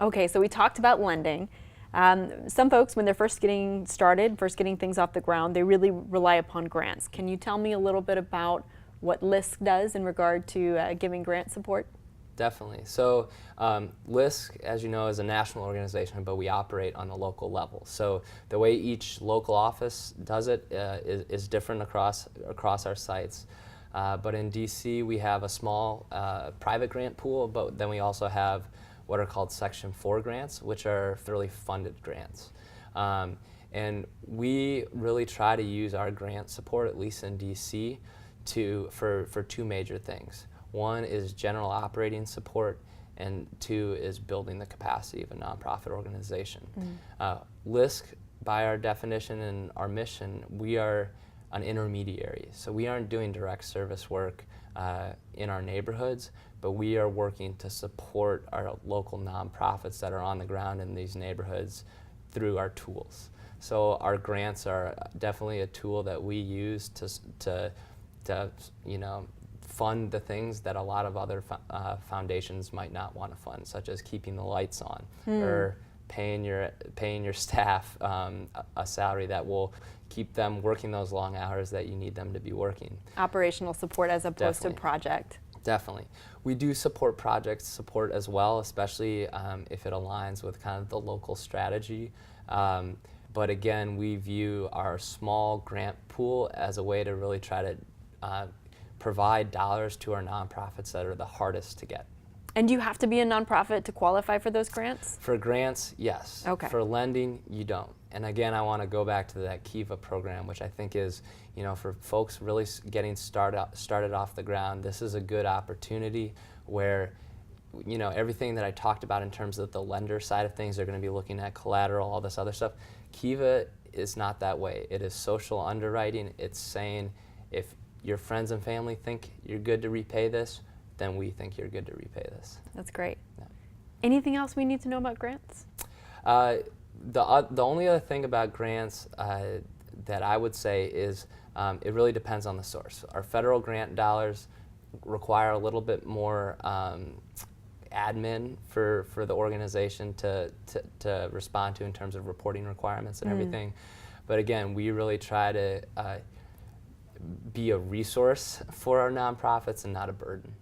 Okay, so we talked about lending. Some folks, when they're first getting started, first getting things off the ground, they really rely upon grants. Can you tell me a little bit about what LISC does in regard to giving grant support? Definitely. So LISC, as you know, is a national organization, but we operate on the local level. So the way each local office does it is different across our sites. But in DC, we have a small private grant pool, but then we also have what are called Section 4 grants, which are federally funded grants. And we really try to use our grant support, at least in DC, for two major things. One is general operating support, and two is building the capacity of a nonprofit organization. LISC, by our definition and our mission, we are an intermediary. So we aren't doing direct service work in our neighborhoods, but we are working to support our local nonprofits that are on the ground in these neighborhoods through our tools. So our grants are definitely a tool that we use to fund the things that a lot of other foundations might not want to fund, such as keeping the lights on or paying your staff a salary that will keep them working those long hours that you need them to be working. Operational support as opposed to project. Definitely. We do support project support as well, especially if it aligns with kind of the local strategy. But again, we view our small grant pool as a way to really try to provide dollars to our nonprofits that are the hardest to get. And do you have to be a nonprofit to qualify for those grants? For grants, yes. Okay. For lending, you don't. And again, I want to go back to that Kiva program, which I think is, for folks really getting started off the ground, this is a good opportunity where, everything that I talked about in terms of the lender side of things, they're going to be looking at collateral, all this other stuff. Kiva is not that way. It is social underwriting. It's saying if your friends and family think you're good to repay this, then we think you're good to repay this. That's great. Yeah. Anything else we need to know about grants? The only other thing about grants that I would say is it really depends on the source. Our federal grant dollars require a little bit more admin for the organization to respond to in terms of reporting requirements and everything. But again, we really try to be a resource for our nonprofits and not a burden.